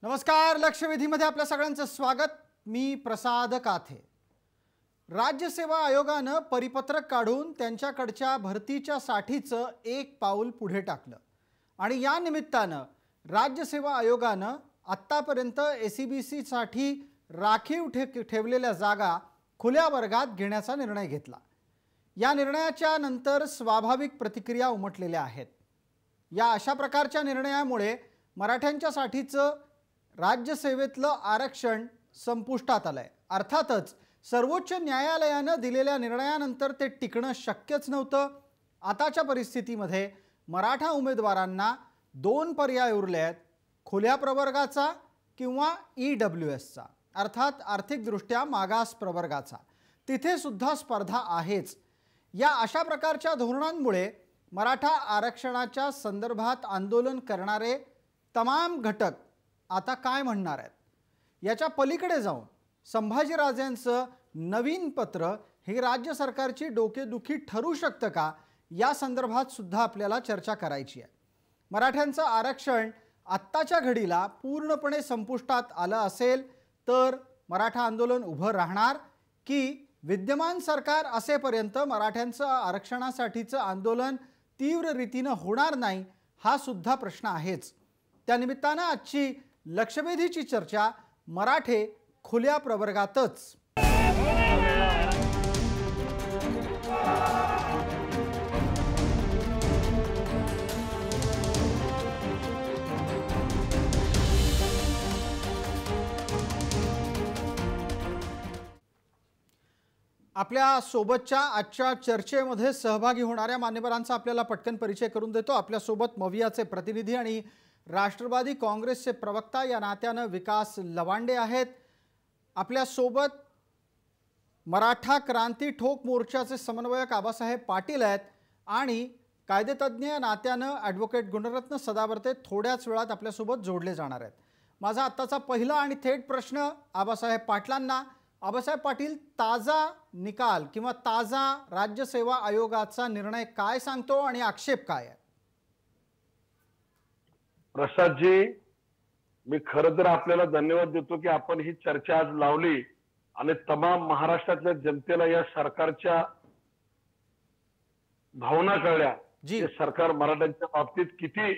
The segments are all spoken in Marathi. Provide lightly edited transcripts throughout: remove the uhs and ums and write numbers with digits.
नमस्कार. लक्षवेधीमध्ये आपल्या सगळ्यांचं स्वागत. मी प्रसाद काथे. राज्य सेवा आयोगानं परिपत्रक काढून त्यांच्याकडच्या भरतीच्या साठीचं एक पाऊल पुढे टाकलं आणि या निमित्तानं राज्य सेवा आयोगानं आत्तापर्यंत एसईबीसी साठी राखीव ठेवलेल्या जागा खुल्या वर्गात घेण्याचा निर्णय घेतला. या निर्णयाच्या नंतर स्वाभाविक प्रतिक्रिया उमटलेल्या आहेत. या अशा प्रकारच्या निर्णयामुळे मराठ्यांच्या साठीचं राज्यसेवेतलं आरक्षण संपुष्टात आलंय. अर्थातच सर्वोच्च न्यायालयानं दिलेल्या निर्णयानंतर ते टिकणं शक्यच नव्हतं. आताच्या परिस्थितीमध्ये मराठा उमेदवारांना दोन पर्याय उरले आहेत, खुल्या प्रवर्गाचा किंवा ईडब्ल्यूएसचा, अर्थात आर्थिकदृष्ट्या मागास प्रवर्गाचा. तिथे सुद्धा स्पर्धा आहेच. या अशा प्रकारच्या धोरणांमुळे मराठा आरक्षणाच्या संदर्भात आंदोलन करणारे तमाम घटक आता काय म्हणणार आहेत? याच्या पलीकडे जाऊन संभाजीराजेंचं नवीन पत्र हे राज्य सरकारची डोकेदुखी ठरू शकतं का, या संदर्भात सुद्धा आपल्याला चर्चा करायची आहे. मराठ्यांचं आरक्षण आत्ताच्या घडीला पूर्णपणे संपुष्टात आलं असेल तर मराठा आंदोलन उभं राहणार, की विद्यमान सरकार असेपर्यंत मराठ्यांचं आरक्षणासाठीचं आंदोलन तीव्र रीतीनं होणार नाही, हा सुद्धा प्रश्न आहेच. त्यानिमित्तानं आजची लक्षवेधीची चर्चा मराठे खुल्या प्रवर्गातच. आपल्या सोबतच्या आजच्या चर्चेमध्ये सहभागी होणाऱ्या मान्यवरांचा आपल्याला पटकन परिचय करून देतो. आपल्या सोबत मवियाचे प्रतिनिधी आणि राष्ट्रवादी काँग्रेसचे प्रवक्ता या नात्यानं विकास लवांडे आहेत. आपल्या सोबत मराठा क्रांती ठोक मोर्चाचे समन्वयक आबासाहेब पाटील आहेत आणि कायदेतज्ञ या नात्यानं ॲडव्होकेट गुणरत्न सदावर्ते थोड्याच वेळात आपल्यासोबत जोडले जाणार आहेत. माझा आत्ताचा पहिला आणि थेट प्रश्न आबासाहेब पाटलांना. आबासाहेब पाटील, ताजा निकाल किंवा ताजा राज्य सेवा आयोगाचा निर्णय काय सांगतो आणि आक्षेप काय आहे? प्रसादजी, मी खरं तर आपल्याला धन्यवाद देतो की आपण ही चर्चा आज लावली आणि तमाम महाराष्ट्रातल्या जनतेला या सरकारच्या भावना कळल्या. सरकार मराठ्यांच्या बाबतीत किती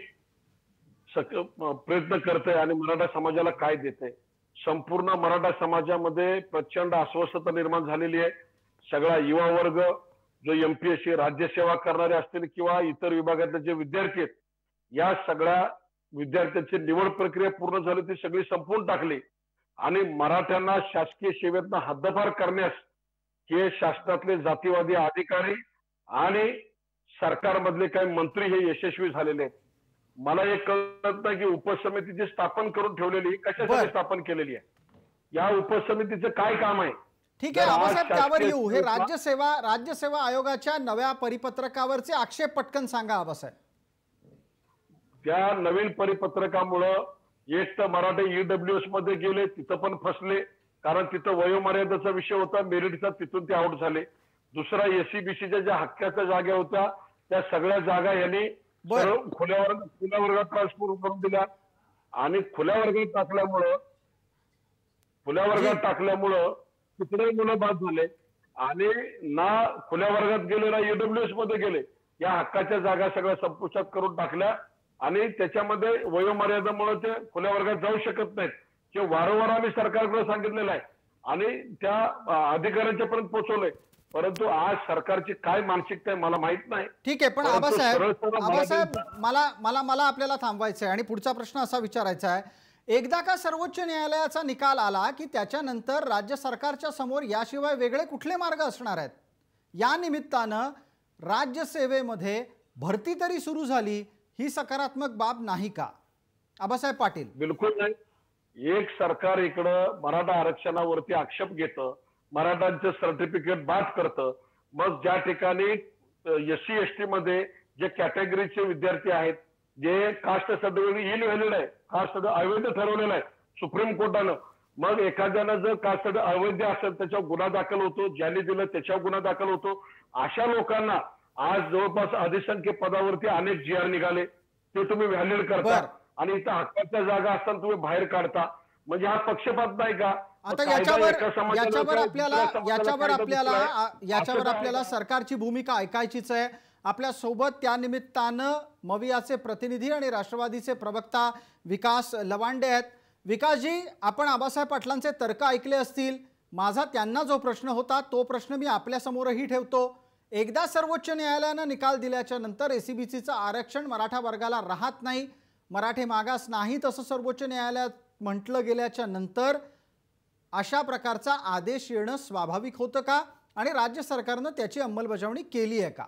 प्रयत्न करतंय आणि मराठा समाजाला काय देते. संपूर्ण मराठा समाजामध्ये प्रचंड अस्वस्थता निर्माण झालेली आहे. सगळा युवा वर्ग जो एमपीएससी राज्यसेवा करणारे असतील किंवा इतर विभागातले जे विद्यार्थी आहेत, या सगळ्या विद्यार्थ्यांची निवड प्रक्रिया पूर्ण झाली, ती सगळी संपवून टाकली आणि मराठ्यांना शासकीय सेवेतनं हद्दपार करण्यास हे शासनातले जातीवादी अधिकारी आणि सरकारमधले काही मंत्री हे यशस्वी झालेले आहेत. मला हे कळत नाही की उपसमितीची स्थापन करून ठेवलेली कशासाठी स्थापन केलेली आहे, या उपसमितीचं काय काम आहे? ठीक आहे आबासाहेब, त्यावर येऊ. हे राज्य सेवा आयोगाच्या नव्या परिपत्रकावरचे आक्षेप पटकन सांगा आबासाहेब. त्या नवीन परिपत्रकामुळं एक तर मराठे ईडब्ल्यूएस मध्ये गेले, तिथं पण फसले, कारण तिथं वयोमर्यादेचा विषय होता, मेरिटचा, तिथून ते आउट झाले. दुसरा एसईबीसीच्या ज्या हक्काच्या जागा होत्या त्या सगळ्या जागा यांनी खुल्या वर्गात ट्रान्सफर करून दिल्या आणि खुल्या वर्गात टाकल्यामुळं तिकडे मुलं बाद झाले आणि ना खुल्या वर्गात गेले ना ईडब्ल्यूएस मध्ये गेले. या हक्काच्या जागा सगळ्या संपुष्टात करून टाकल्या आणि त्याच्यामध्ये वयोमर्यादेमुळे ते खुल्या वर्गात जाऊ शकत नाहीत, हे वारंवार आम्ही सरकारकडे सांगितलेलं आहे आणि त्या अधिकाऱ्यांच्या पर्यंत पोहोचवलंय. परंतु आज सरकारची काय मानसिकता आहे मला माहित नाही. ठीक आहे, पण आबासाहेब मला आपल्याला थांबवायचं आहे आणि पुढचा प्रश्न असा विचारायचा आहे. एकदा का सर्वोच्च न्यायालयाचा निकाल आला की त्याच्यानंतर राज्य सरकारच्या समोर याशिवाय वेगळे कुठले मार्ग असणार आहेत? या निमित्तानं राज्यसेवेमध्ये भरती तरी सुरू झाली, ही सकारात्मक बाब नाही का आबासाहेब पाटील? बिलकुल नाही. एक सरकार इकडं मराठा आरक्षणावरती आक्षेप घेतं, मराठांचं सर्टिफिकेट बाद करतं, मग ज्या ठिकाणी एससी एसटी मध्ये जे कॅटेगरीचे विद्यार्थी आहेत, जे कास्ट सर्टिफिकेट इनव्हॅलिड आहे, कास्ट अवैध ठरवलेलं आहे सुप्रीम कोर्टानं, मग एखाद्यानं जर कास्ट अवैध असेल त्याच्यावर गुन्हा दाखल होतो, ज्यांनी दिलं त्याच्यावर गुन्हा दाखल होतो. अशा लोकांना आज जवळपास अधिसंख्य पदावरती अनेक जी आर निघाले, ते तुम्ही व्हॅलिड करता. आणि इथं हक्काच्या जागा असताना तुम्ही बाहेर काढता, म्हणजे हा पक्षपात नाही का? आता कायदा एका समाजाला याच्यावर काय, आपल्याला दुसऱ्या समाजाला कायदा दुसरा आहे, याच्यावर असं तर आहे आपल्याला का? सरकारची भूमिका ऐकायचीच आहे. आपल्या सोबत त्यानिमित्तानं मवियाचे प्रतिनिधी आणि राष्ट्रवादीचे प्रवक्ता विकास लवांडे आहेत. विकासजी, आपण आबासाहेब पाटलांचे तर्क ऐकले असतील. माझा त्यांना जो प्रश्न होता तो प्रश्न मी आपल्यासमोरही ठेवतो. एकदा सर्वोच्च न्यायालयानं निकाल दिल्याच्या नंतर एसीबीसीचं आरक्षण मराठा वर्गाला राहत नाही, मराठे मागास नाहीत असं सर्वोच्च न्यायालयात म्हटलं गेल्याच्या नंतर अशा प्रकारचा आदेश येणं स्वाभाविक होतं का आणि राज्य सरकारनं त्याची अंमलबजावणी केली आहे का?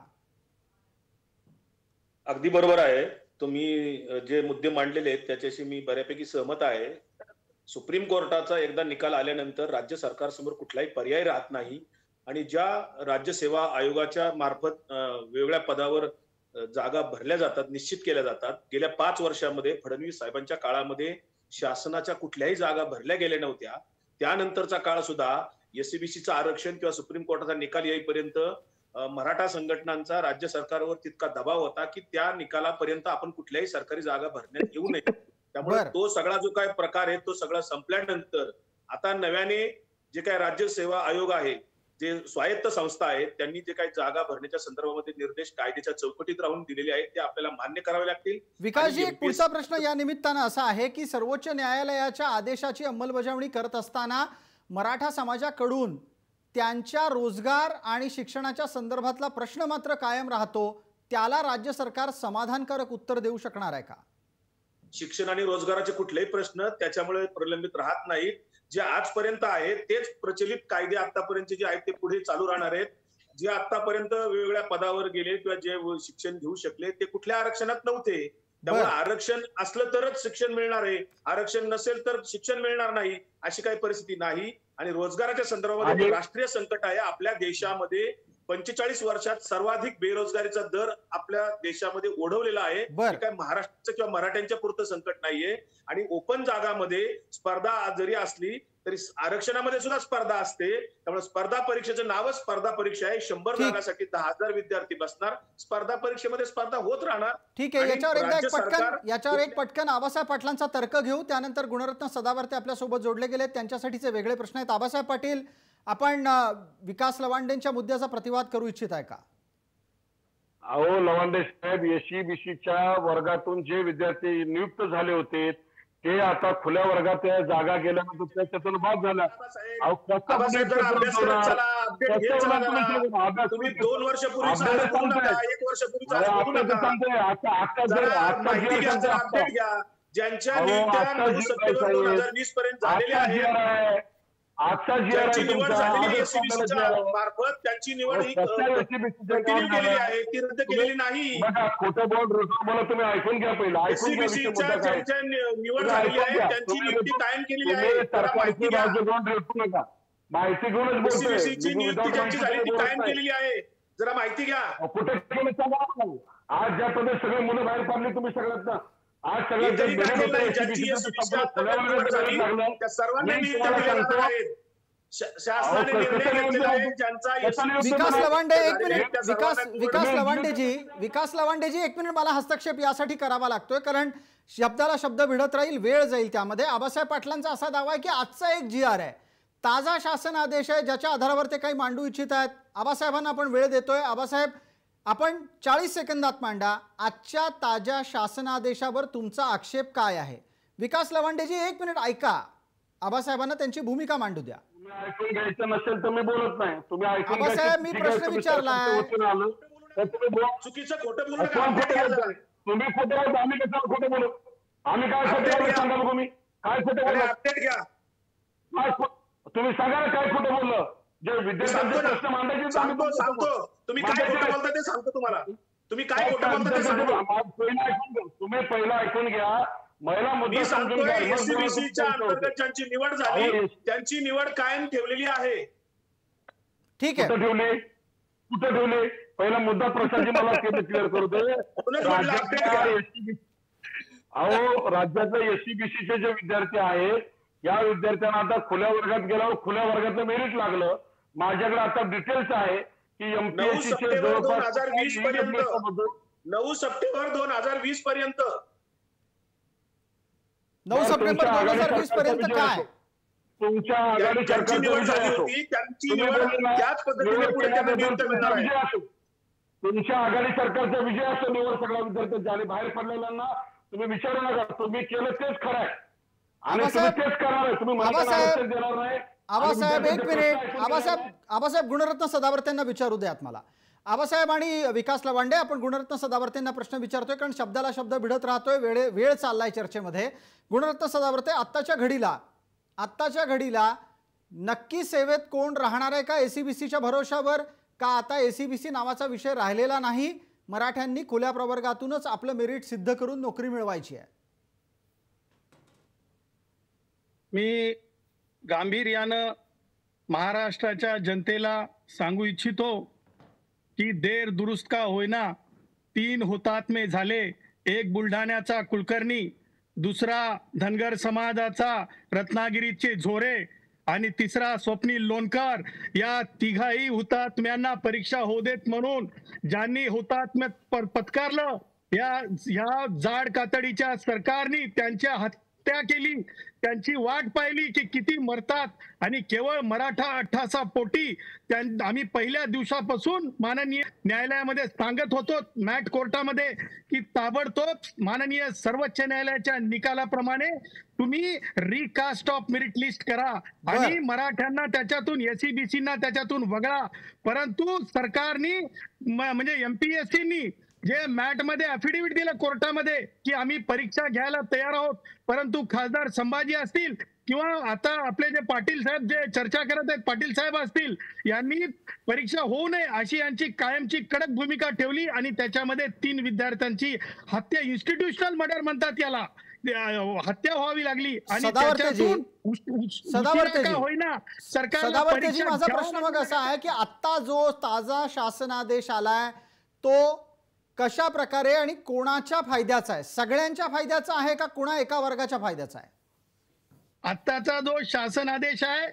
अगदी बरोबर आहे. तुम्ही जे मुद्दे मांडलेले आहेत त्याच्याशी मी बऱ्यापैकी सहमत आहे. सुप्रीम कोर्टाचा एकदा निकाल आल्यानंतर राज्य सरकारसमोर कुठलाही पर्याय राहत नाही आणि ज्या राज्य सेवा आयोगाच्या मार्फत वेगवेगळ्या पदावर जागा भरल्या जातात, निश्चित केल्या जातात. गेल्या 5 वर्षामध्ये फडणवीस साहेबांच्या काळामध्ये शासनाच्या कुठल्याही जागा भरल्या गेल्या नव्हत्या. त्यानंतरचा काळ सुद्धा एससीबीसीचं आरक्षण किंवा सुप्रीम कोर्टाचा निकाल येईपर्यंत मराठा संघटनांचा राज्य सरकारवर तितका दबाव होता की त्या निकालापर्यंत आपण कुठल्याही सरकारी जागा भरण्यात येऊ नये. त्यामुळे तो सगळा जो काय प्रकार आहे तो सगळा संपल्यानंतर आता नव्याने जे काय राज्य सेवा आयोग आहे, जे स्वायत्त संस्था आहेत, त्यांनी जे काही जागा भरण्याच्या संदर्भामध्ये निर्देश कायद्याच्या चौकटीत राहून दिलेले आहेत ते आपल्याला मान्य करावे लागतील. विकासजी, एक पुढचा प्रश्न या निमित्तानं असा आहे की सर्वोच्च न्यायालयाच्या आदेशाची अंमलबजावणी करत असताना मराठा समाजाकडून त्यांच्या रोजगार आणि शिक्षणाच्या संदर्भातला प्रश्न मात्र कायम राहतो. त्याला राज्य सरकार समाधानकारक उत्तर देऊ शकणार आहे का? शिक्षण आणि रोजगाराचे कुठलेही प्रश्न त्याच्यामुळे प्रलंबित राहत नाहीत. जे आजपर्यंत आहेत तेच प्रचलित कायदे आतापर्यंत जे आहेत ते पुढे चालू राहणार आहेत. जे आतापर्यंत वेगवेगळ्या पदावर गेले किंवा जे शिक्षण घेऊ शकले ते कुठल्या आरक्षणात नव्हते. त्यामुळे आरक्षण असलं तरच शिक्षण मिळणार आहे, आरक्षण नसेल तर शिक्षण मिळणार नाही, अशी काही परिस्थिती नाही. आणि रोजगाराच्या संदर्भामध्ये राष्ट्रीय संकट आहे. आपल्या देशामध्ये 45 वर्षात सर्वाधिक बेरोजगारीचा दर आपल्या देशामध्ये ओढवलेला आहे. हे काय महाराष्ट्राचं किंवा मराठ्यांच्या पुरतं संकट नाहीये. आणि ओपन जागामध्ये स्पर्धा जरी असली तरी आरक्षणामध्ये सुद्धा स्पर्धा असते. त्यामुळे स्पर्धा परीक्षेचं नावच स्पर्धा परीक्षा आहे. 100 जागासाठी 10,000 विद्यार्थी बसणार. स्पर्धा परीक्षेमध्ये स्पर्धा होत राहणार. ठीक आहे, याच्यावर एक पटकन आबासाहेब पाटलांचा तर्क घेऊ. त्यानंतर गुणरत्न सदावर्ते आपल्या सोबत जोडले गेले, त्यांच्यासाठीचे वेगळे प्रश्न आहेत. आबासाहेब पाटील, आपण विकास लवांडेंच्या मुद्द्याचा प्रतिवाद करू इच्छित आहे का? अहो लवांडे साहेब, एससीबीसीच्या वर्गातून जे विद्यार्थी नियुक्त झाले होते ते आता खुल्या वर्गात जागा गेल्यानंतर त्याच्यातून बाद झाला. तुम्ही 2 वर्षापूर्वी 1 वर्षापूर्वी ज्यांच्या नियुक्त्या 9 सप्टेंबर 2020 पर्यंत झालेल्या आहेत, आजचा ज्यांची निवड झालेली एससीबीसीच्या मार्फत त्यांची निवड ही कंटिन्यू केलेली आहे, ती रद्द केलेली नाही. खोटं बोला, तुम्ही ऐकून घ्या पहिला. एससीबीसीच्या ज्यांच्या निवड झालेली आहे त्यांची नियुक्ती कायम केलेली आहे. माहिती घेऊनच बोलतोय. एससीबीसीची नियुक्ती ज्यांची झाली ती कायम केलेली आहे. जरा माहिती घ्या. कुठे आज ज्या पद्धतीने सगळे मुलं बाहेर पडली तुम्ही सगळ्यात आज सगळ्यात विकास लवांडेजी एक मिनिट, मला हस्तक्षेप यासाठी करावा लागतोय कारण शब्दाला शब्द भिडत राहील, वेळ जाईल त्यामध्ये. आबासाहेब पाटलांचा असा दावा आहे की आजचा एक GR आहे, ताजा शासन आदेश आहे, ज्याच्या आधारावर ते काही मांडू इच्छित आहेत. आबासाहेबांना आपण वेळ देतोय. आबासाहेब, आपण 40 सेकंदात मांडा आजच्या ताज्या शासनादेशावर तुमचा आक्षेप काय आहे. विकास लवांडेजी 1 मिनिट ऐका, आबासाहेबांना त्यांची भूमिका मांडू द्या. ऐकून घ्यायचं नसेल तर मी बोलत नाही. तुम्ही ऐकून आबासाहेब, मी प्रश्न विचारलाय. चुकीचं खोटं बोलू नका. तुम्ही खोटं बोलतो, आम्ही कशाला खोटं बोलू? आम्ही काय खोटं सांगा बघू, मी काय खोटं बोललो? अपडेट घ्या. तुम्ही सांगा ना काय खोटं बोललं. जे विद्यार्थ्यांचे प्रश्न मांडायचे सांगतो. तुम्ही काय खोटं बोलता ते सांगतो तुम्हाला. तुम्ही काय खोटं बोलता ते सांगतो. तुम्ही पहिला ऐकून घ्या. महिला मुद्दा सांगतोय. एससीबीसीच्या अंतर्गत ज्यांची निवड झाली त्यांची निवड कायम ठेवलेली आहे. ठीक आहे. कुठे ठेवले पहिला मुद्दा प्रसादजी मला क्लिअर करू दे. अहो, राज्यातल्या एससीबीसीचे जे विद्यार्थी आहेत या विद्यार्थ्यांना आता खुल्या वर्गात गेल्यावर खुल्या वर्गातलं मेरिट लागलं. माझ्याकडे आता डिटेल्स आहे की एमपीएससीचे 9 सप्टेंबर 2020 पर्यंत 9 सप्टेंबर 2020 पर्यंत काय? तुमच्या आघाडी ज्यांची निवड सरकारचा झाली विजय असो. होती त्यांची तुम्ही निवड बोलले ना, त्याच पद्धतीने निवड पुढे त्यांना नियुक्त केल्याबद्दल करणार तुमचा आहे. विजय असो. तुमच्या आघाडी सरकारचा विजय असो. निवड सगळ्या विद्यार्थ्यांच्या आणि बाहेर पडलेल्यांना तुम्ही विचारू नका. तुम्ही केलं तेच खरं आहे आणि तुम्ही तेच करणार आहे. तुम्ही मराठ्यांना आरक्षण देणार नाही. आबासाहेब एक मिनिट. आबासाहेब गुणरत्न सदावर्तेंना विचारू द्यात मला. आबासाहेब आणि विकास लवांडे, आपण गुणरत्न सदावर्तेंना प्रश्न विचारतोय कारण शब्दाला शब्द भिडत राहतोय, वेळ चाललाय चर्चेमध्ये. गुणरत्न सदावर्ते, आत्ताच्या घडीला नक्की सेवेत कोण राहणार आहे का एसीबीसीच्या भरोशावर, का आता एसीबीसी नावाचा विषय राहिलेला नाही, मराठ्यांनी खुल्या प्रवर्गातूनच आपलं मेरिट सिद्ध करून नोकरी मिळवायची आहे? मी गांभीर्यानं महाराष्ट्राच्या जनतेला सांगू इच्छितो की देर दुरुस्त का होईना 3 हुतात्मे झाले. एक बुलढाण्याचा कुलकर्णी, दुसरा धनगर समाजाचा रत्नागिरीचे झोरे आणि तिसरा स्वप्नील लोणकर. या तिघाही हुतात्म्यांना परीक्षा होऊ देत म्हणून ज्यांनी हुतात्म्य पत्कारलं, या जाड कातडीच्या सरकारने त्यांच्या हत्या केली. त्यांची वाट पाहिली की किती मरतात आणि केवळ मराठा अठ्ठासा पोटी आम्ही पहिल्या दिवसापासून माननीय न्यायालयामध्ये सांगत होतो, मॅट कोर्टामध्ये, की ताबडतोब माननीय सर्वोच्च न्यायालयाच्या निकालाप्रमाणे तुम्ही रिकास्ट ऑफ मेरिट लिस्ट करा आणि मराठ्यांना त्याच्यातून एसीबीसीना त्याच्यातून वगळा. परंतु सरकारने म्हणजे एमपीएससीनी जे मॅट मध्ये अफिडेव्हिट दिलं कोर्टामध्ये की आम्ही परीक्षा घ्यायला तयार आहोत, परंतु खासदार संभाजी असतील किंवा आता आपले जे पाटील साहेब जे चर्चा करत आहेत, पाटील साहेब असतील, यांनी परीक्षा होऊ नये अशी यांची कायमची कडक भूमिका ठेवली आणि त्याच्यामध्ये 3 विद्यार्थ्यांची हत्या, इन्स्टिट्यूशनल मर्डर म्हणतात याला, हत्या व्हावी लागली. आणि त्याच्यातून होईना सदावर्तेजी, माझा प्रश्न मग असा आहे की आता जो ताजा शासनादेश आलाय तो कशा प्रकारे आणि कोणाच्या फायद्याचा आहे? सगळ्यांच्या फायद्याचा आहे का कोणा एका वर्गाच्या फायद्याचा आहे? आत्ताचा जो शासन आदेश आहे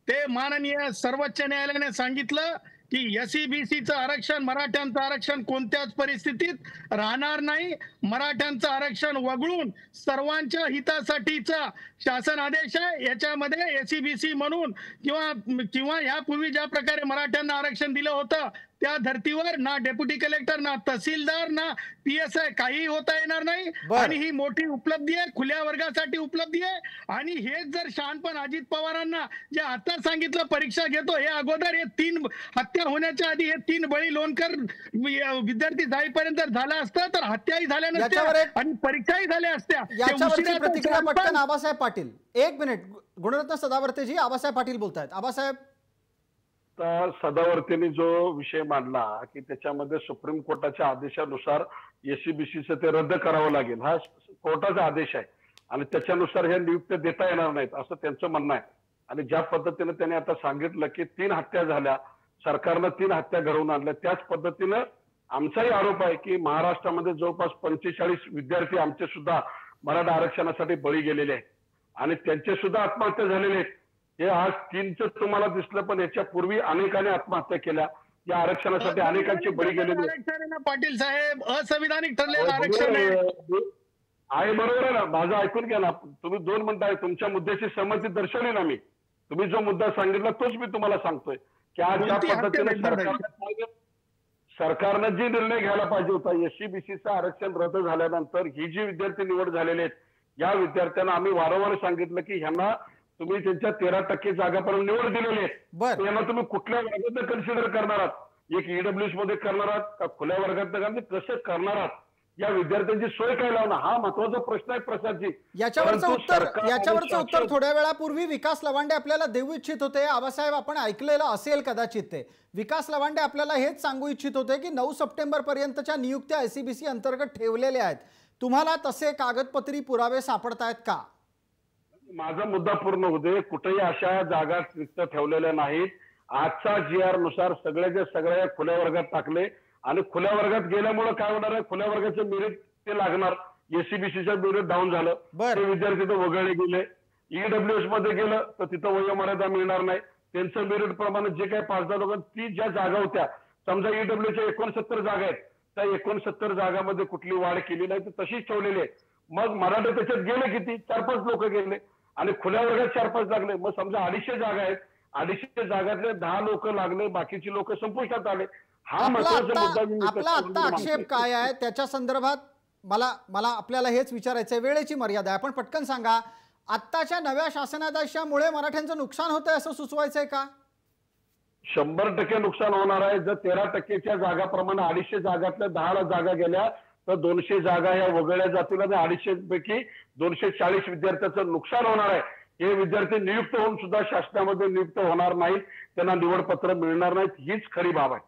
ते माननीय सर्वोच्च न्यायालयाने सांगितलं की एसईबीसीचं आरक्षण, मराठ्यांचं आरक्षण कोणत्याच परिस्थितीत राहणार नाही. मराठ्यांचं आरक्षण वगळून सर्वांच्या हितासाठीचा शासन आदेश आहे. याच्यामध्ये एसईबीसी म्हणून किंवा यापूर्वी ज्या प्रकारे मराठ्यांना आरक्षण दिलं होतं त्या धर्तीवर ना डेप्युटी कलेक्टर, ना तहसीलदार, ना पीएसआय काही होता येणार नाही. आणि ही मोठी उपलब्धी आहे, खुल्या वर्गासाठी उपलब्धी आहे. आणि हेच जर शहाणपण अजित पवारांना जे आता सांगितलं परीक्षा घेतो, हे अगोदर हे 3 हत्या होण्याच्या आधी हे 3 बळी लोणकर विद्यार्थी जाईपर्यंत झाला असतं तर हत्याही झाल्या नसत्या आणि परीक्षाही झाल्या असत्या. याच्यावरची प्रतिक्रिया पटकन आबासाहेब पाटील. 1 मिनिट. गुणरत्न सदावर्तेजी, आबासाहेब पाटील बोलतायत. आबासाहेब. तर सदावर्तेंनी जो विषय मांडला की त्याच्यामध्ये सुप्रीम कोर्टाच्या आदेशानुसार एसीबीसीचं ते रद्द करावं लागेल, हा कोर्टाचा आदेश आहे आणि त्याच्यानुसार हे नियुक्त्या देता येणार नाहीत असं त्यांचं म्हणणं आहे. आणि ज्या पद्धतीने त्यांनी आता सांगितलं की 3 हत्या झाल्या, सरकारनं 3 हत्या घडवून आणल्या, त्याच पद्धतीनं आमचाही आरोप आहे की महाराष्ट्रामध्ये जवळपास 45 विद्यार्थी आमचे सुद्धा मराठा आरक्षणासाठी बळी गेलेले आहेत आणि त्यांचे सुद्धा आत्महत्या झालेले आहेत. हे आज 3च तुम्हाला दिसलं, पण याच्या पूर्वी अनेकांनी आत्महत्या केल्या. या आरक्षणासाठी अनेकांचे बळी गेलेले. पाटील साहेब, असंविधानिक ठरलेलं आरक्षण आहे. बरोबर आहे ना, माझं ऐकून घ्या ना. तुम्ही 2 म्हणताय, तुमच्या मुद्द्याची सहमती दर्शवली ना मी. तुम्ही जो मुद्दा सांगितला तोच मी तुम्हाला सांगतोय की आज ज्या पद्धतीने सरकारनं जी निर्णय घ्यायला पाहिजे होता, एससीबीसीचं आरक्षण रद्द झाल्यानंतर ही जी विद्यार्थी निवड झालेले आहेत, या विद्यार्थ्यांना आम्ही वारंवार सांगितलं की ह्यांना तुम्ही त्यांच्या 13% जागापर्यंत निवड दिलेली आहे, यांना तुम्ही कुठल्या वर्गात कन्सिडर करणार आहात? एक ईडब्ल्यूएस मध्ये करणार आहात का खुल्या वर्गात कसं करणार आहात? या विद्यार्थ्यांची सोय काय लावणार, हा महत्वाचा प्रश्न आहे प्रसादजी. याच्यावरचं उत्तर थोड्या वेळापूर्वी विकास लवांडे आपल्याला देऊ इच्छित होते. आबासाहेब, आपण ऐकलेलं असेल कदाचित ते. विकास लवांडे आपल्याला हेच सांगू इच्छित होते की 9 सप्टेंबर पर्यंतच्या नियुक्त्या एसीबीसी अंतर्गत ठेवलेल्या आहेत. तुम्हाला तसे कागदपत्री पुरावे सापडतायत का? माझा मुद्दा पूर्ण होते. कुठेही अशा जागा रिक्त ठेवलेल्या नाहीत. आजचा GR नुसार सगळ्याच्या सगळ्या खुल्या वर्गात टाकले आणि खुल्या वर्गात गेल्यामुळे काय होणार आहे, खुल्या वर्गाचं मेरिट ते लागणार. एसीबीसीचं मेरिट डाऊन झालं, ते विद्यार्थी तर वगळले गेले. ईडब्ल्यूएस मध्ये गेलं तर तिथं वयोमर्यादा मिळणार नाही. त्यांचं मेरिट प्रमाणे जे काही 5-10 लोकांना ज्या जागा होत्या, समजा ईडब्ल्यूच्या 69 जागा आहेत, त्या 69 जागांमध्ये कुठली वाढ केली नाही, तर तशीच ठेवलेली आहे. मग मराठा त्याच्यात गेले किती? 4-5 लोक गेले आणि खुल्या वर्गात 4-5 लागले. मग समजा 250 जागा आहेत, 250 जागातले 10 लोक लागले, बाकीची लोक संपुष्टात आले. हा महत्वाचा मुद्दा मी आपला आत्ता आक्षेप काय आहे त्याच्या संदर्भात मला आपल्याला हेच विचारायचंय. वेळेची मर्यादा आहे, आपण पटकन सांगा. आत्ताच्या नव्या शासनादेशामुळे मराठ्यांचं नुकसान होतंय असं सुचवायचंय का? 100% नुकसान होणार आहे. जर 13%च्या जागाप्रमाणे 250 जागातल्या 10 जागा गेल्या तर 200 जागा या वगळल्या जातील आणि 250 पैकी 240 विद्यार्थ्यांचं नुकसान होणार आहे. हे विद्यार्थी नियुक्त होऊन सुद्धा शासनामध्ये नियुक्त होणार नाहीत, त्यांना निवडपत्र मिळणार नाहीत. हीच खरी बाब आहे.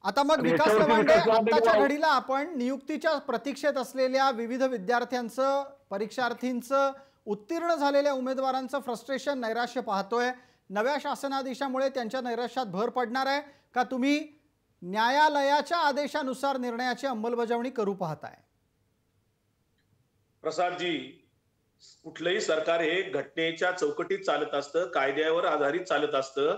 आता मग विकास लवांडे, आताच्या घडीला आपण नियुक्तीच्या प्रतीक्षेत असलेल्या विविध विद्यार्थ्यांचं, परीक्षार्थींचं, उत्तीर्ण झालेल्या उमेदवारांचं फ्रस्ट्रेशन, नैराश्य पाहतोय. नव्या शासनादेशामुळे त्यांच्या नैराश्यात भर पडणार आहे का तुम्ही न्यायालयाच्या आदेशानुसार निर्णयाची अंमलबजावणी करू पाहताय? प्रसादजी, कुठलंही सरकार हे घटनेच्या चौकटीत चालत असतं, कायद्यावर आधारित चालत असतं.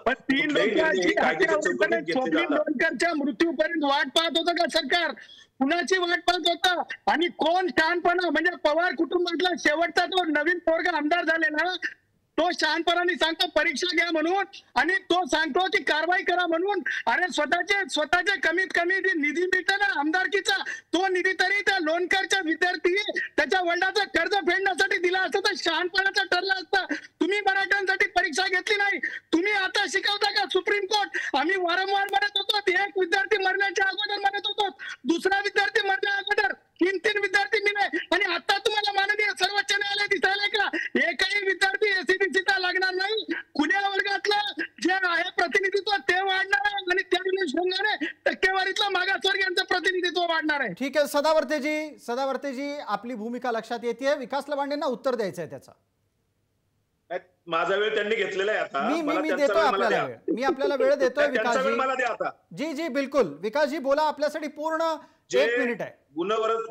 लोणकरच्या मृत्यूपर्यंत वाट पाहत होतं का सरकार? कुणाची वाट पाहत होता? आणि कोण शहाणपणा, म्हणजे पवार कुटुंबातला शेवटचा तो नवीन पोरगा आमदार झालेला, तो शहाणपणाने सांगतो परीक्षा घ्या म्हणून आणि तो सांगतो ती कारवाई करा म्हणून. अरे स्वतःचे कमीत कमी निधी मिळतो ना आमदारकीचा, तो निधी तरी त्या लोणकरच्या विद्यार्थी त्याच्या वडिलांचं कर्ज फेडण्यासाठी दिला असता तर शहाणपणाचा ठरला असता. तुम्ही मराठ्यांसाठी परीक्षा घेतली नाही. तुम्ही आता शिकवता का सुप्रीम कोर्ट? आम्ही वारंवार म्हणत होतो, एक विद्यार्थी मरण्याच्या अगोदर म्हणत होतो, दुसरा विद्यार्थी मरण्या अगोदर 3 विद्यार्थी मिळाले. आणि आता तुम्हाला माननीय सर्वोच्च न्यायालय दिसायला का एकही विद्यार्थी एसीबीसीचा लागणार नाही? खुल्या वर्गातलं जे आहे प्रतिनिधित्व ते वाढणार आहे आणि त्या अनुषंगाने टक्केवारीतलं मागासवर्गीयांचं प्रतिनिधित्व वाढणार आहे. ठीक आहे सदावर्तेजी, आपली भूमिका लक्षात येते. विकास लवांडेंना उत्तर द्यायचं आहे त्याचं. माझा वेळ त्यांनी घेतलेला आहे आता. मी देतोय आपल्याला वेळ. मी आपल्याला वेळ देतोय विकासजी. मला द्या आता. जी बिलकुल. विकासजी बोला, आपल्यासाठी पूर्ण 1 मिनिट आहे.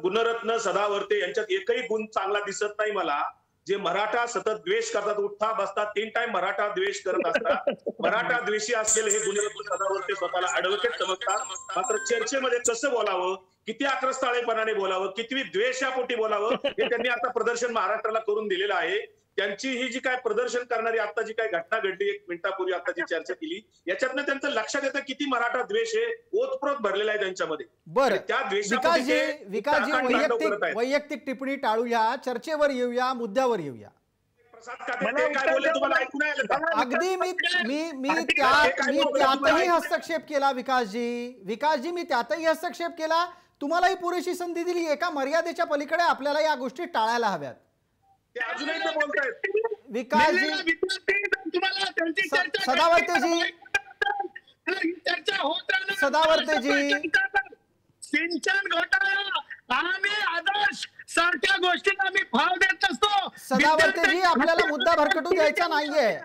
गुणरत्न सदावर्ते यांच्यात एकही गुण चांगला दिसत नाही मला. जे मराठा सतत द्वेष करतात, उठता बसतात 3 टाइम मराठा द्वेष करत असतात. मराठा द्वेषी असलेले हे गुणरत्न सदावर्ते स्वतःला ऍडव्होकेट समजतात. मात्र चर्चेमध्ये कसं बोलावं, किती आक्रस्ताळेपणाने बोलावं, किती द्वेषापोटी बोलावं, हे त्यांनी आता प्रदर्शन महाराष्ट्राला करून दिलेलं आहे. त्यांची ही जी काय प्रदर्शन करणारी आता जी काय घटना घडली 1 मिनिटापूर्वी आता जी चर्चा केली, याच्यातनं त्यांचं लक्षात येतं किती मराठा द्वेष आहे, ओतप्रोत भरलेला आहे त्यांच्यामध्ये. बरं, त्या विकासजी वैयक्तिक टिप्पणी टाळूया, चर्चेवर येऊया, मुद्द्यावर येऊया. काय बोलले तुम्हाला ऐकून आलं? अगदी मी त्यातही हस्तक्षेप केला विकासजी, मी त्यातही हस्तक्षेप केला. तुम्हालाही पुरेशी संधी दिली. एका मर्यादेच्या पलीकडे आपल्याला या गोष्टी टाळायला हव्यात. अजूनही बोलतायत विकासजी. सदावर्तेजी, सिंचन घोटाळा आणि आदर्श सारख्या गोष्टींना मी फाव देत असतो. सदावर्तेजी, आपल्याला मुद्दा भरकटू द्यायचा नाहीये.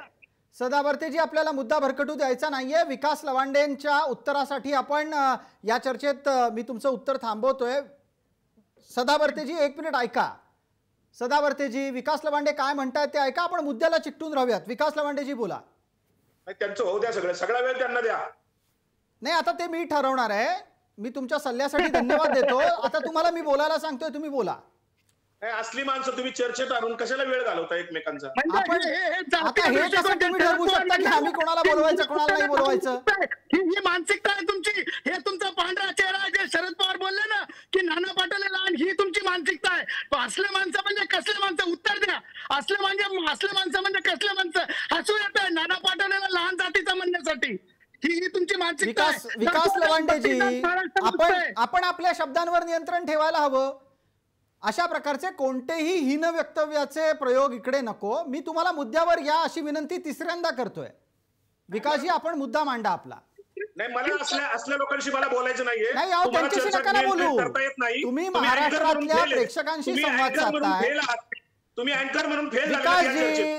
सदावर्तेजी, आपल्याला मुद्दा भरकटू द्यायचा नाहीये. विकास लवांडेंच्या उत्तरासाठी आपण या चर्चेत मी तुमचं उत्तर थांबवतोय. सदावर्तेजी 1 मिनिट ऐका. सदावर्तेजी, विकास लवांडे काय म्हणतात ते ऐका. आपण मुद्द्याला चिकटून राहूयात. विकास लवांडेजी बोला. त्यांचं होऊ द्या, सगळा वेळ त्यांना द्या. नाही, आता ते मी ठरवणार आहे. मी तुमच्या सल्ल्यासाठी धन्यवाद देतो. आता तुम्हाला मी बोलायला सांगतोय, तुम्ही बोला. असली माणसं तुम्ही चर्चेत आणून कशाला वेळ घालवता एकमेकांचा? आता हे कसं तुम्ही ठरवू शकता की आम्ही कोणाला बोलवायचं, कोणाला नाही बोलवायचं? ही मानसिकता आहे तुमची. हे तुमचा पांढरा चेहरा जे शरद पवार बोलले ना की नाना पाटोले लहान, ही तुमची मानसिकता आहे. असले माणसं म्हणजे कसले माणसं? उत्तर द्या. असले माणसं म्हणजे कसले माणसं? हसू येतंय नाना पाटोलेला लहान जातीचं म्हणण्यासाठी. ही तुमची मानसिकता आहे. विकास लवांडेजी, आपण आपल्या शब्दांवर नियंत्रण ठेवायला हवं. अशा प्रकारचे कोणतेही हीन वक्तव्याचे प्रयोग इकडे नको. मी तुम्हाला मुद्द्यावर या अशी विनंती 3ऱ्यांदा करतोय. विकासजी, आपण मुद्दा मांडा आपला. नाही, मला असल्या लोकांशी मला बोलायचं नाहीये. नाही, त्यांच्याशी नका ना बोलू. तुम्ही महाराष्ट्रातल्या प्रेक्षकांशी संवाद साधताय. तुम्ही अँकर म्हणून फेल.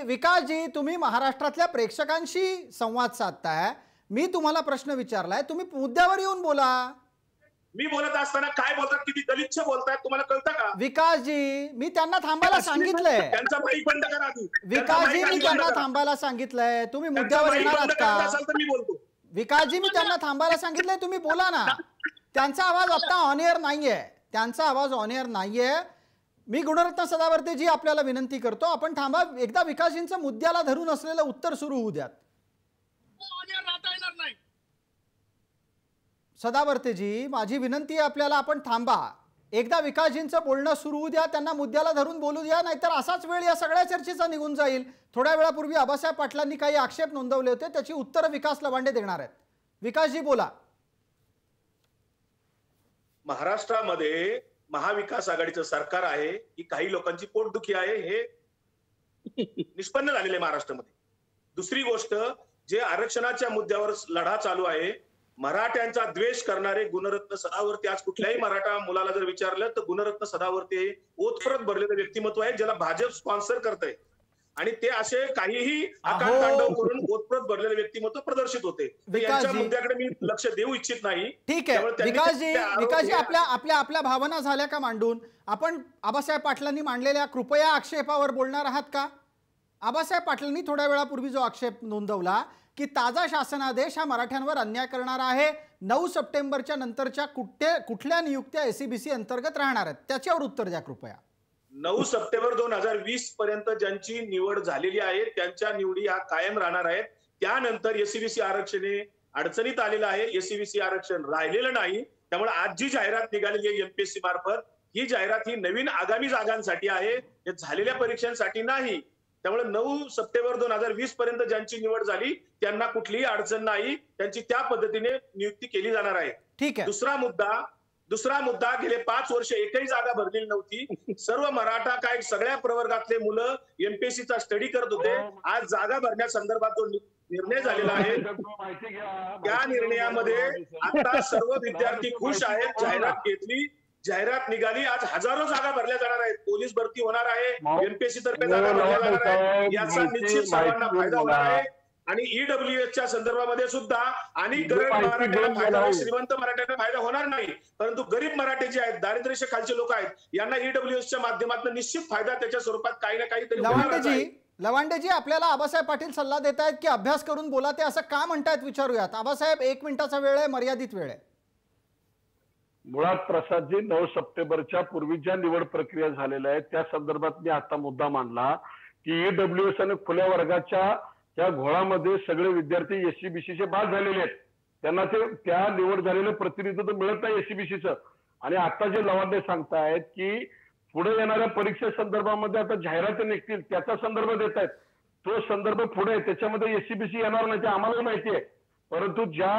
विकासजी, तुम्ही महाराष्ट्रातल्या प्रेक्षकांशी संवाद साधताय. मी तुम्हाला प्रश्न विचारलाय, तुम्ही मुद्द्यावर येऊन बोला. मी बोलत असताना काय बोलतात, किती गलिच्छ बोलतायत, तुम्हाला कळतं का? विकासजी, मी त्यांना थांबायला सांगितलंय. त्यांचा माईक बंद करा. विकासजी, मी त्यांना थांबायला सांगितलंय. तुम्ही मुद्द्यावर येणार आहात का? मी बोलतो. विकासजी, मी त्यांना थांबायला सांगितलंय, तुम्ही बोला ना. त्यांचा आवाज आता ऑन एअर नाहीये. मी गुणरत्न सदावर्तेजी आपल्याला विनंती करतो, आपण थांबा. एकदा विकासजींचं मुद्द्याला धरून असलेलं उत्तर सुरू होऊ द्यात. सदावर्तेजी, माझी विनंती आहे आपल्याला, आपण थांबा. एकदा विकासजींचं बोलणं सुरू होऊ द्या, त्यांना मुद्द्याला धरून बोलू द्या, नाहीतर असाच वेळ या सगळ्या चर्चेचा निघून जाईल. थोड्या वेळापूर्वी आबासाहेब पाटलांनी काही आक्षेप नोंदवले होते, त्याची उत्तरं विकास लवांडे देणार आहेत. विकासजी बोला. महाराष्ट्रामध्ये महाविकास आघाडीचं सरकार आहे ही काही लोकांची पोटदुखी आहे हे निष्पन्न झालेलं आहे महाराष्ट्रामध्ये. दुसरी गोष्ट, जे आरक्षणाच्या मुद्द्यावर लढा चालू आहे, मराठ्यांचा द्वेष करणारे गुणरत्न सदावर्ते, आज कुठल्याही मराठा मुलाला जर विचारलं तर गुणरत्न सदावर्ते ओतप्रत भरलेलं व्यक्तिमत्व आहे, ज्याला भाजप स्पॉन्सर करतंय. आणि ते असे काहीही आकांड तांडव करून ओतप्रत भरलेले व्यक्तिमत्व प्रदर्शित होते. यांच्या मुद्द्याकडे मी लक्ष देऊ इच्छित नाही. ठीक आहे विकासजी, आपल्या भावना झाल्या का मांडून? आपण आबासाहेब पाटलांनी मांडलेल्या कृपया आक्षेपावर बोलणार आहात का? आबासाहेब पाटलांनी थोड्या वेळापूर्वी जो आक्षेप नोंदवला की ताजा शासनादेश हा मराठ्यांवर अन्याय करणारा आहे, 9 सप्टेंबरच्या नंतरच्या कुठल्या नियुक्त्या एसीबीसी अंतर्गत राहणार आहेत, त्याच्यावर उत्तर द्या कृपया. 9 सप्टेंबर 2020 पर्यंत ज्यांची निवड झालेली आहे त्यांच्या निवडी ह्या कायम राहणार आहेत. त्यानंतर एसीबीसी आरक्षणे अडचणीत आलेलं आहे, एसीबीसी आरक्षण राहिलेलं नाही. त्यामुळे आज जी जाहिरात निघालेली आहे एमपीएससी मार्फत, ही जाहिरात ही नवीन आगामी जागांसाठी आहे, झालेल्या परीक्षांसाठी नाही. त्यामुळे 9 सप्टेंबर 2020 पर्यंत ज्यांची निवड झाली त्यांना कुठलीही अडचण नाही, त्यांची त्या पद्धतीने नियुक्ती केली जाणार आहे. ठीक आहे. दुसरा मुद्दा, गेले 5 वर्ष एकही जागा भरलेली नव्हती. सर्व मराठा काय सगळ्या प्रवर्गातले मुलं एमपीएससीचा स्टडी करत होते. आज जागा भरण्यासंदर्भात जो निर्णय झालेला आहे त्या निर्णयामध्ये आता सर्व विद्यार्थी खुश आहेत. जाहिरात निघाली, आज हजारो जागा भरल्या जाणार आहेत. पोलीस भरती होणार आहे, एमपीएससी तर्फे जागा भरल्या जाणार आहे. याचा निश्चित सर्वांना फायदा होणार आहे. आणि ईडब्ल्यूएसच्या संदर्भामध्ये सुद्धा आणि गरीब मराठ्यांना फायदा होईल, श्रीमंत मराठ्यांना फायदा होणार नाही, परंतु गरीब मराठी जे आहेत, दारिद्र्य खालचे लोक आहेत, यांना ईडब्ल्यूएसच्या माध्यमातून निश्चित फायदा त्याच्या स्वरूपात काही ना काहीतरी. लवांडेजी, आपल्याला आबासाहेब पाटील सल्ला देत आहेत की अभ्यास करून बोला, ते असं का म्हणतायत विचारूयात. आबासाहेब, 1 मिनिटाचा वेळ आहे, मर्यादित वेळ आहे. मुळात प्रसादजी, 9 सप्टेंबरच्या पूर्वी ज्या निवड प्रक्रिया झालेल्या आहेत त्या संदर्भात मी आता मुद्दा मांडला की ईडब्ल्यूएस आणि खुल्या वर्गाच्या त्या घोळामध्ये सगळे विद्यार्थी एससीबीसीचे बाद झालेले आहेत. त्यांना ते त्या निवड झालेलं प्रतिनिधित्व मिळत नाही एससीबीसीचं. आणि आता जे लवांडे सांगतायत की पुढे येणाऱ्या परीक्षे संदर्भामध्ये आता जाहिराती निघतील त्याचा संदर्भ देत आहेत, तो संदर्भ पुढे त्याच्यामध्ये एससीबीसी येणार नाही ते आम्हाला माहिती आहे. परंतु ज्या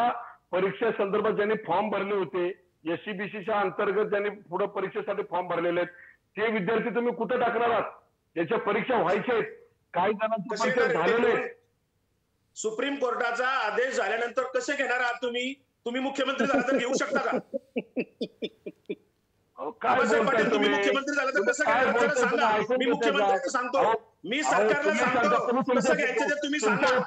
परीक्षे संदर्भात ज्यांनी फॉर्म भरले होते एससीबीसीच्या अंतर्गत, ज्यांनी पुढे परीक्षेसाठी फॉर्म भरलेले आहेत, ते विद्यार्थी तुम्ही कुठे टाकणार आहात? त्याच्या परीक्षा व्हायच्या आहेत, काही जणांचे परीक्षा झालेले आहेत. सुप्रीम कोर्टाचा आदेश झाल्यानंतर कसे घेणार आहात तुम्ही मुख्यमंत्री झाला तर घेऊ शकता का? पाटील, तुम्ही मुख्यमंत्री झाला तर कसं घ्यायचं सांगा. मी मुख्यमंत्री सांगतो, मी सरकारला सांगतो कसं घ्यायचं ते तुम्ही सांगा.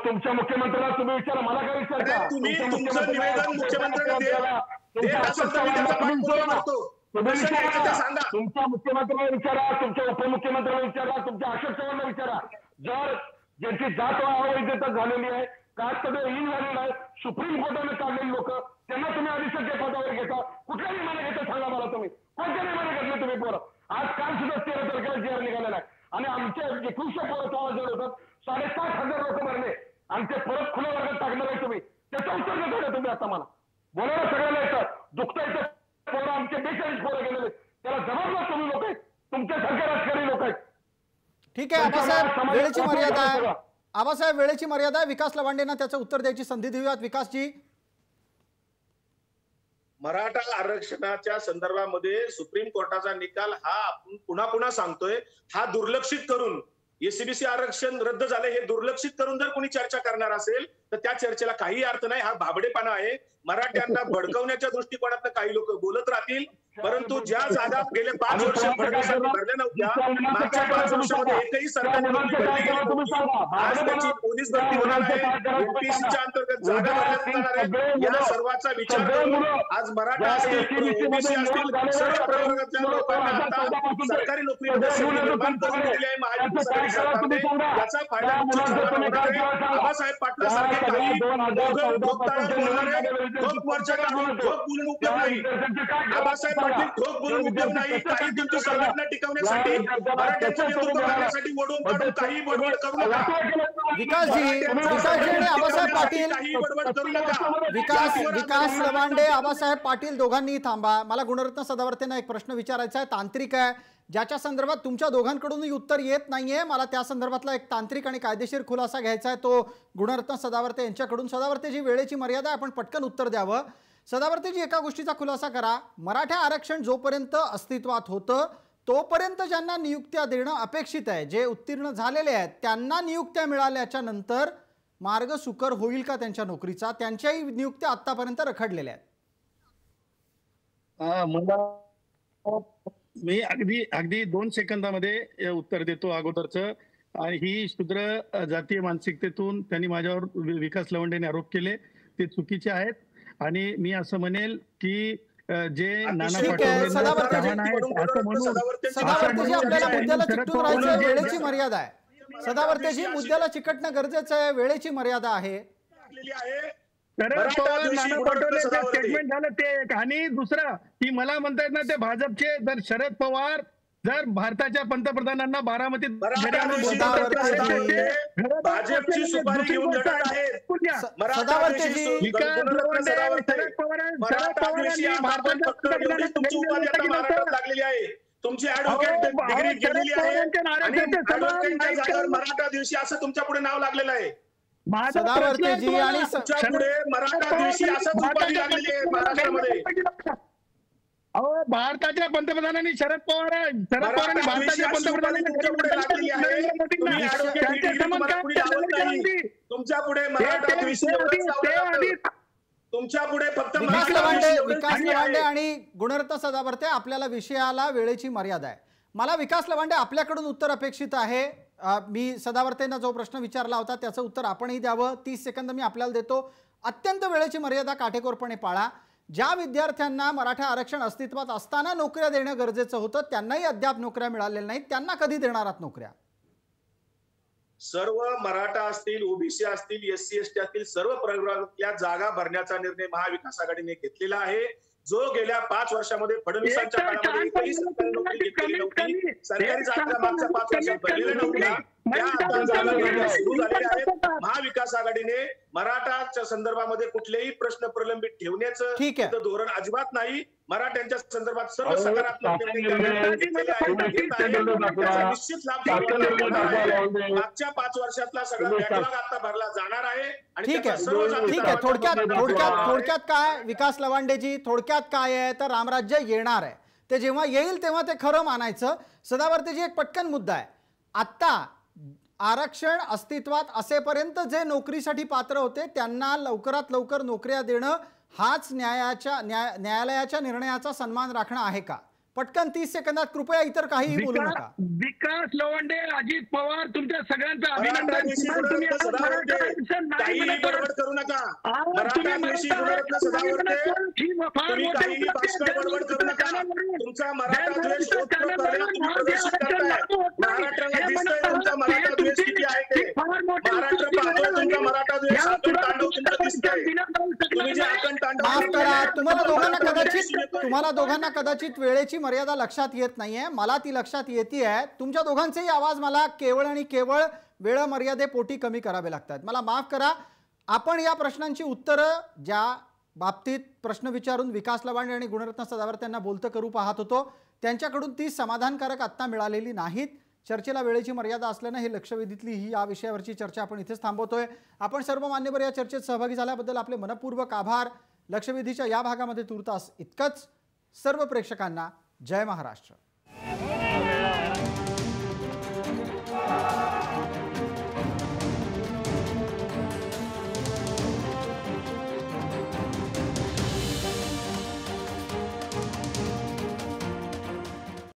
तुमच्या मुख्यमंत्र्याला तुम्ही विचारा, मला काय विचारता? तुम्ही तुमचं निवेदन मुख्यमंत्र्यांना देत असेल तर मी त्याचा पाठपुरावा करतो. तुमच्या मुख्यमंत्र्याला विचारा, तुमच्या उपमुख्यमंत्र्याला विचारा, तुमच्या अशोक चव्हाणला विचारा. जर ज्यांची जात अवैधता झालेली आहे, कायदा इन झालेला आहे, सुप्रीम कोर्टाने काढलेली लोक, त्यांना तुम्ही अधीक्षक पदावर घेता. कुठल्या नियमाने घेता सांगा मला तुम्ही, कोणत्या नियमाने घेतले तुम्ही पोरं? आज काल सुद्धा 13 तारखेला जेर निघालेला आहे आणि आमच्या 2100 पोराचा आवाज होतात, 5,500 लोक भरले आणि ते परत खुल्या वर्गात टाकणार आहे तुम्ही. त्याचं उत्तर देतो का तुम्ही? आता मला बोलायला सगळ्याला येतं, दुखता येतं. पोरं आमचे 42 पोरं गेलेले, त्याला जबाबदार तुम्ही लोक आहेत, तुमच्यासारखे राजकारणी लोक आहेत. ठीक आहे आबासाहेब, वेळेची मर्यादा आहे. आबासाहेब, वेळेची मर्यादा आहे. विकास लवांडेंना त्याचं उत्तर द्यायची संधी देऊयात. विकासजी, मराठा आरक्षणाच्या संदर्भामध्ये सुप्रीम कोर्टाचा निकाल हा आपण पुन्हा पुन्हा सांगतोय, हा दुर्लक्षित करून एसीबीसी आरक्षण रद्द झाले हे दुर्लक्षित करून जर कोणी चर्चा करणार असेल तर त्या चर्चेला काही अर्थ नाही. हा भाबडेपणा आहे. मराठ्यांना भडकवण्याच्या दृष्टिकोनातून काही लोक बोलत राहतील, परंतु ज्या जागा गेले 5 वर्ष भरल्या नव्हत्या, मागच्या 5 वर्षामध्ये एकही सरकारने आज त्याची पोलीस भरती होणार आहे, एमपीएससीच्या अंतर्गत जागा भरल्या जाणार आहेत. या सर्वाचा विचार करून आज मराठा असतील, ओबीसी असतील, सर्व प्रवर्गातल्या लोकांना आता सरकारी नोकरी निर्माण करून दिली आहे महायुतीच्या काय केलं तुम्ही सांगा. याचा फायदा त्या मुलांचं तुम्ही काय केलं सांगा. आबासाहेब पाटलासारखे काही ठोक मोर्चा काढून ठोक बोलून उपयोग नाही. आबासाहेब पाटील ठोक बोलून उपयोग नाही. काही तुमची संघटना टिकवण्यासाठी मराठ्यांचं नेतृत्व करण्यासाठी वडून काढून काही बडबड करू नका. विकासजी आणि आबासाहेब पाटील, काही बडबड करू नका. विकास लवांडे, आबासाहेब पाटील दोघांनी थांबा. मला गुणरत्न सदावर्तेंना एक प्रश्न विचारायचा आहे, तांत्रिक आहे, ज्याच्या संदर्भात तुमच्या दोघांकडूनही उत्तर येत नाहीये. मला त्या संदर्भातला एक तांत्रिक आणि कायदेशीर खुलासा घ्यायचा आहे, तो गुणरत्न सदावर्ते यांच्याकडून. सदावर्तेजी, वेळेची मर्यादा आहे, आपण पटकन उत्तर द्यावं. सदावर्तेजी, एका गोष्टीचा खुलासा करा. मराठा आरक्षण जोपर्यंत अस्तित्वात होतं तोपर्यंत ज्यांना नियुक्त्या देणं अपेक्षित आहे, जे उत्तीर्ण झालेले आहेत त्यांना नियुक्त्या मिळाल्याच्या नंतर मार्ग सुकर होईल का त्यांच्या नोकरीचा? त्यांच्याही नियुक्त्या आतापर्यंत रखडलेल्या आहेत. मी अगदी 2 सेकंदामध्ये उत्तर देतो अगोदरचं. आणि ही शूद्र जातीय मानसिकतेतून त्यांनी माझ्यावर विकास लवंडेने आरोप केले, ते चुकीचे आहेत. आणि मी असं म्हणेल की जे नाना पाटोलेंना चव्हाण आहेत असं म्हणून सदावर्तेजी, आपल्याला मुद्द्याला चिकटून राहायचं, वेळेची मर्यादा आहे. सदावर्तेजी, मुद्द्याला चिकटणं गरजेचं आहे, वेळेची मर्यादा आहे. नाना पटोलेचं स्टेटमेंट झालं ते एक. आणि दुसरं की मला म्हणतायत ना, ते भाजपचे जर शरद पवार जर भारताच्या पंतप्रधानांना बारामतीत भाजपची सुपारी घेऊन लढत आहेत. सदावर्तेजी, लागलेली आहे. तुमची ऍडव्होकेट डिग्री केलेली आहे आणि ऍडव्होकेटच्या जागेवर मराठा दिवशी असं तुमच्या पुढे नाव लागलेलं आहे. सदावर्तेजी आणि तुमच्या पुढे मराठा दिवशी असं उपाधी लागलेली आहे महाराष्ट्रामध्ये. अहो, भारताच्या पंतप्रधानांनी शरद पवारांनी भारताच्या पंतप्रधानांनी तुमच्या पुढे मराठा तुमच्या पुढे फक्त विकास लवांडे आणि गुणरत्न सदावर्ते, आपल्याला विषयाला वेळेची मर्यादा आहे. मला विकास लवांडे आपल्याकडून उत्तर अपेक्षित आहे. मी सदावर्तेंना जो प्रश्न विचारला होता त्याचं उत्तर आपणही द्यावं. 30 सेकंद मी आपल्याला देतो. अत्यंत वेळेची मर्यादा काटेकोरपणे पाळा. ज्या विद्यार्थ्यांना मराठा आरक्षण अस्तित्वात असताना नोकऱ्या देणं गरजेचं होतं त्यांनाही अद्याप नोकऱ्या मिळालेल्या नाहीत, त्यांना कधी देणार आहात नोकऱ्या? सर्व मराठा असतील, ओबीसी असतील, SC ST असतील, सर्व प्रवर्गातल्या जागा भरण्याचा निर्णय महाविकास आघाडीने घेतलेला आहे, जो गेल्या 5 वर्षामध्ये फडणवीसांच्या काळामध्ये एकही सरकारी नोकरी घेतलेली नव्हती. सरकारी जागा मागच्या 5 वर्षात भरलेल्या नव्हत्या. त्या आता जागा सुरू झालेल्या आहेत. महाविकास आघाडीने मराठाच्या संदर्भामध्ये कुठलेही प्रश्न प्रलंबित ठेवण्याचं धोरण अजिबात नाही. मराठ्यांच्या संदर्भात सर्व सकारात्मक निश्चित लाभ मागच्या 5 वर्षातला सगळा बॅकलॉग आता भरला जाणार आहे. ठीक आहे. थोडक्यात काय विकास लवांडेजी, थोडक्यात काय आहे तर रामराज्य येणार आहे. ते जेव्हा येईल तेव्हा ते खरं मानायचं. सदावर्तेजी, एक पटकन मुद्दा आहे. आता आरक्षण अस्तित्वात असेपर्यंत जे नोकरीसाठी पात्र होते त्यांना लवकरात लवकर नोकऱ्या देणं हाच न्यायालयाच्या निर्णयाचा सन्मान राखणं आहे का? पटकन 30 सेकंदात कृपया, इतर काहीही बोलू नका. विकास लवंडे, अजित पवार, तुमच्या सगळ्यांचं अभिनंदन. करू नका. तुमचा मराठा द्वेष महाराष्ट्राला दिसतोय. तुमचा मराठा द्वेष किती आहे ते महाराष्ट्र पाहतोय. तुमचा मराठा द्वेष माफ करा, तुम्हाला दोघांना कदाचित वेळेची मर्यादा लक्षात येत नाहीये. मला ती लक्षात येते आहे. तुमच्या दोघांचेही आवाज मला केवळ आणि केवळ वेळ मर्यादेपोटी कमी करावे लागतात. मला माफ करा. आपण या प्रश्नांची उत्तरं ज्या बाबतीत प्रश्न विचारून विकास लवांडे आणि गुणरत्न सदावर्तेंना बोलतं करू पाहत होतो त्यांच्याकडून ती समाधानकारक आत्ता मिळालेली नाहीत. चर्चेला वेळेची मर्यादा असल्यानं हे लक्षवेधीतली ही या विषयावरची चर्चा आपण इथेच थांबवतोय. आपण सर्व मान्यवर या चर्चेत सहभागी झाल्याबद्दल आपले मनपूर्वक आभार. लक्षवेधीच्या या भागामध्ये तुर्तास इतकंच. सर्व प्रेक्षकांना जय महाराष्ट्र.